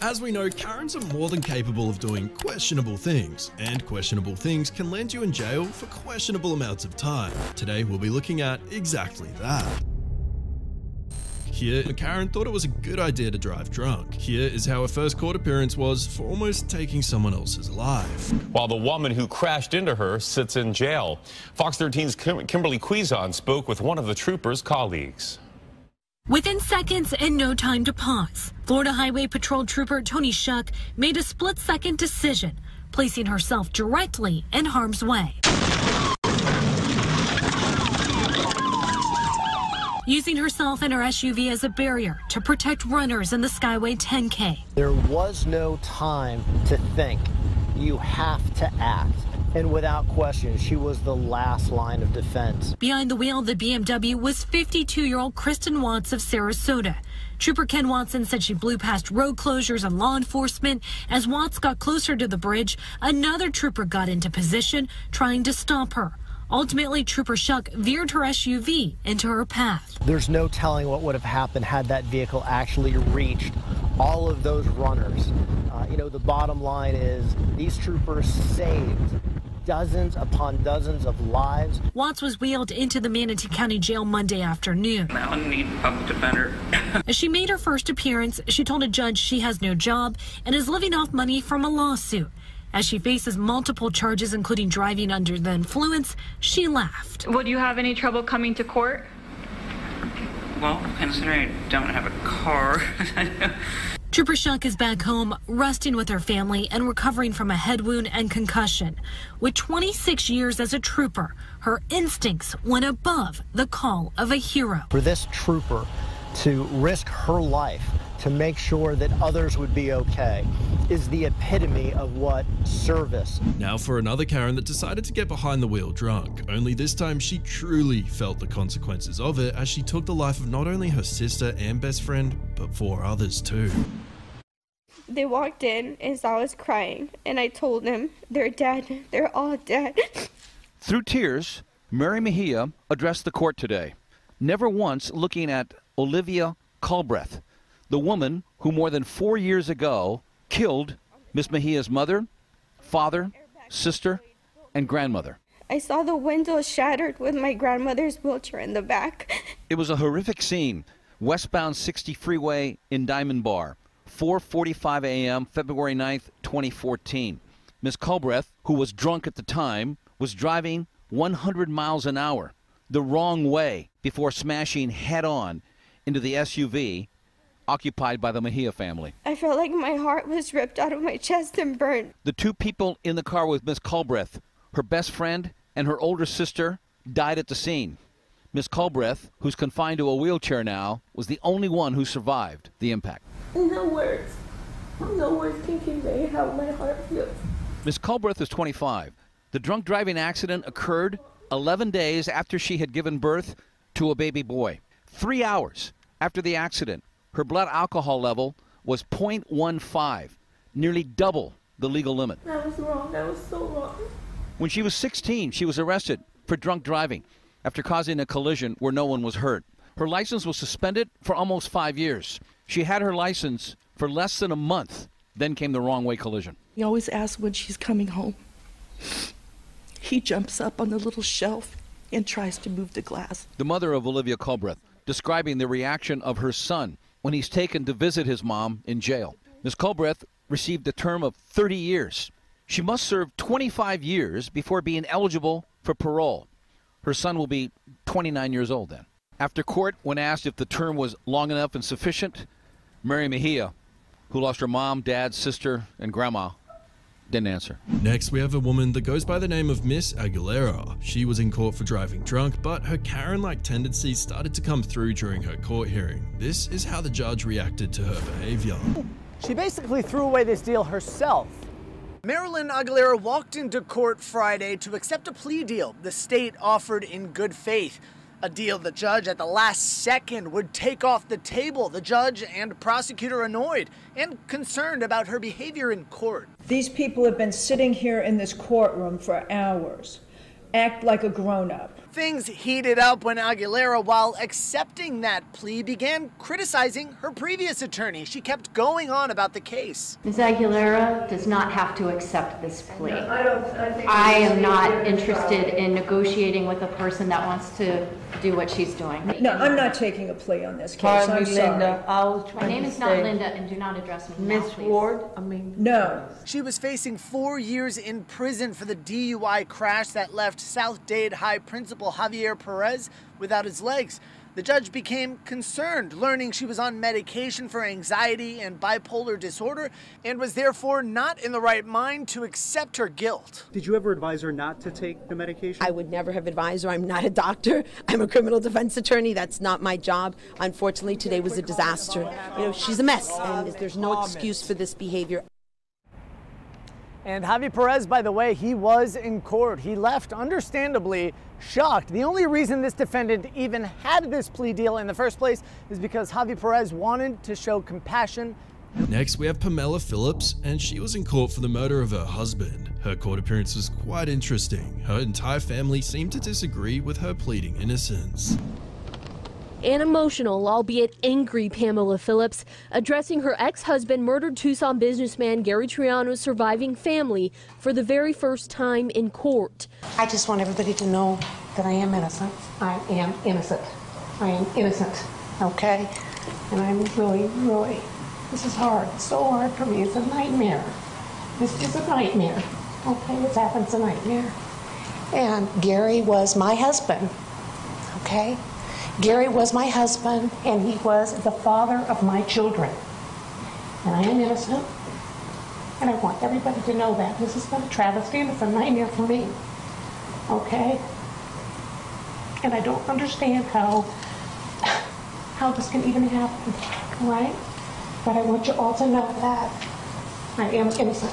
As we know, Karens are more than capable of doing questionable things, and questionable things can land you in jail for questionable amounts of time. Today, we'll be looking at exactly that. Here, Karen thought it was a good idea to drive drunk. Here is how her first court appearance was for almost taking someone else's life. While the woman who crashed into her sits in jail. Fox 13's Kimberly Quizon spoke with one of the trooper's colleagues. Within seconds and no time to pause, Florida Highway Patrol Trooper Tony Shuck made a split-second decision, placing herself directly in harm's way. Using herself and her SUV as a barrier to protect runners in the Skyway 10K. There was no time to think. You have to act. And without question, she was the last line of defense. Behind the wheel of the BMW was 52-year-old Kristen Watts of Sarasota. Trooper Ken Watson said she blew past road closures and law enforcement. As Watts got closer to the bridge, another trooper got into position, trying to stop her. Ultimately, Trooper Shuck veered her SUV into her path. There's no telling what would have happened had that vehicle actually reached all of those runners. The bottom line is these troopers saved dozens upon dozens of lives. Watts was wheeled into the Manatee County Jail Monday afternoon. I need a public defender. As she made her first appearance, she told a judge she has no job and is living off money from a lawsuit. As she faces multiple charges, including driving under the influence, she laughed. Would you have any trouble coming to court? Well, considering I don't have a car. Trooper Shuck is back home, resting with her family and recovering from a head wound and concussion. With 26 years as a trooper, her instincts went above the call of a hero. For this trooper to risk her life to make sure that others would be okay is the epitome of what service. Now for another Karen that decided to get behind the wheel drunk, only this time she truly felt the consequences of it as she took the life of not only her sister and best friend, but 4 others too. They walked in as I was crying, and I told them, they're dead, they're all dead. Through tears, Mary Mejia addressed the court today, never once looking at Olivia Culbreth, the woman who more than 4 years ago killed Miss Mejia's mother, father, sister, and grandmother. I saw the window shattered with my grandmother's wheelchair in the back. It was a horrific scene. Westbound 60 freeway in Diamond Bar, 4:45 a.m., February 9th, 2014. Miss Culbreth, who was drunk at the time, was driving 100 miles an hour the wrong way before smashing head-on into the SUV occupied by the Mejia family. I felt like my heart was ripped out of my chest and burned. The 2 people in the car with Miss Culbreth, her best friend and her older sister, died at the scene. Miss Culbreth, who's confined to a wheelchair now, was the only one who survived the impact. No words can convey how my heart feels. Miss Culbreth is 25. The drunk driving accident occurred 11 days after she had given birth to a baby boy. 3 hours after the accident, her blood alcohol level was 0.15, nearly double the legal limit. That was wrong. That was so wrong. When she was 16, she was arrested for drunk driving after causing a collision where no one was hurt. Her license was suspended for almost 5 years. She had her license for less than a month. Then came the wrong way collision. He always asks when she's coming home. He jumps up on the little shelf and tries to move the glass. The mother of Olivia Culbreth describing the reaction of her son when he's taken to visit his mom in jail. Ms. Culbreth received a term of 30 years. She must serve 25 years before being eligible for parole. Her son will be 29 years old then. After court, when asked if the term was long enough and sufficient, Mary Mejia, who lost her mom, dad, sister, and grandma, didn't answer. Next, we have a woman that goes by the name of Miss Aguilera. She was in court for driving drunk, but her Karen-like tendencies started to come through during her court hearing. This is how the judge reacted to her behavior. She basically threw away this deal herself. Marilyn Aguilera walked into court Friday to accept a plea deal the state offered in good faith. A deal the judge at the last second would take off the table. The judge and prosecutor annoyed and concerned about her behavior in court. These people have been sitting here in this courtroom for hours. Act like a grown-up. Things heated up when Aguilera, while accepting that plea, began criticizing her previous attorney. She kept going on about the case. Ms. Aguilera does not have to accept this plea. No, I am not interested in negotiating with a person that wants to do what she's doing. No, I'm not taking a plea on this case. I'm sorry. Linda, I was trying My name to is not say, Linda, and do not address me now, Miss please. Ward, No. She was facing 4 years in prison for the DUI crash that left South Dade High Principal Javier Perez without his legs. The judge became concerned, learning she was on medication for anxiety and bipolar disorder and was therefore not in the right mind to accept her guilt. Did you ever advise her not to take the medication? I would never have advised her. I'm not a doctor. I'm a criminal defense attorney. That's not my job. Unfortunately, today was a disaster. You know, she's a mess, and there's no excuse for this behavior. And Javier Perez, by the way, he was in court. He left, understandably, shocked. The only reason this defendant even had this plea deal in the first place is because Javier Perez wanted to show compassion. Next, we have Pamela Phillips, and she was in court for the murder of her husband. Her court appearance was quite interesting. Her entire family seemed to disagree with her pleading innocence. An emotional, albeit angry Pamela Phillips addressing her ex-husband, murdered Tucson businessman Gary Triano's surviving family for the very first time in court. I just want everybody to know that I am innocent. I am innocent. I am innocent, okay? And I'm really, this is hard. It's so hard for me. It's a nightmare. This is a nightmare, okay? What's happened's a nightmare. And Gary was my husband, okay? Gary was my husband, and he was the father of my children. And I am innocent, and I want everybody to know that. This is not a travesty, and it's a nightmare for me, okay? And I don't understand how this can even happen, right? But I want you all to know that I am innocent.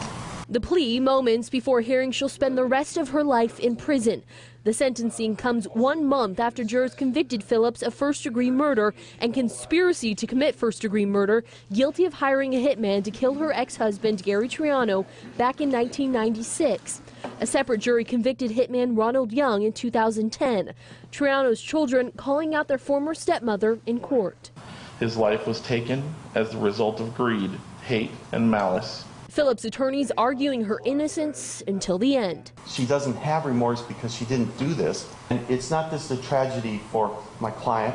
The plea moments before hearing she'll spend the rest of her life in prison. The sentencing comes 1 month after jurors convicted Phillips of first-degree murder and conspiracy to commit first-degree murder, guilty of hiring a hitman to kill her ex-husband, Gary Triano, back in 1996. A separate jury convicted hitman Ronald Young in 2010. Triano's children calling out their former stepmother in court. His life was taken as the result of greed, hate, and malice. Phillips' attorneys arguing her innocence until the end. She doesn't have remorse because she didn't do this. And it's not just a tragedy for my client.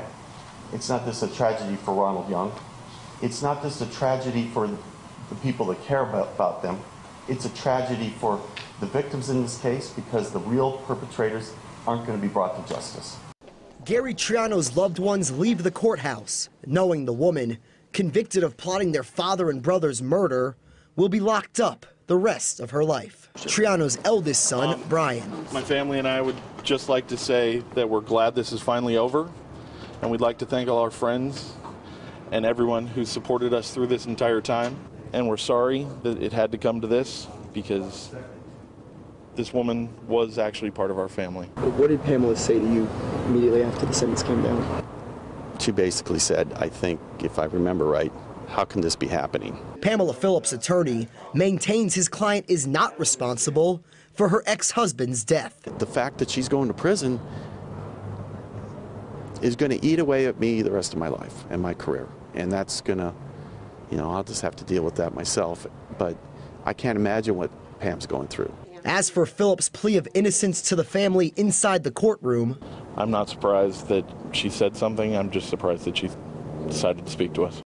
It's not just a tragedy for Ronald Young. It's not just a tragedy for the people that care about them. It's a tragedy for the victims in this case because the real perpetrators aren't going to be brought to justice. Gary Triano's loved ones leave the courthouse, knowing the woman, convicted of plotting their father and brother's murder, will be locked up the rest of her life. Triano's eldest son, Brian. My family and I would just like to say that we're glad this is finally over, and we'd like to thank all our friends and everyone who supported us through this entire time. And we're sorry that it had to come to this, because this woman was actually part of our family. What did Pamela say to you immediately after the sentence came down? She basically said, I think, if I remember right, how can this be happening? Pamela Phillips' attorney maintains his client is not responsible for her ex-husband's death. The fact that she's going to prison is going to eat away at me the rest of my life and my career. And that's going to, I'll just have to deal with that myself. But I can't imagine what Pam's going through. As for Phillips' plea of innocence to the family inside the courtroom, I'm not surprised that she said something. I'm just surprised that she decided to speak to us.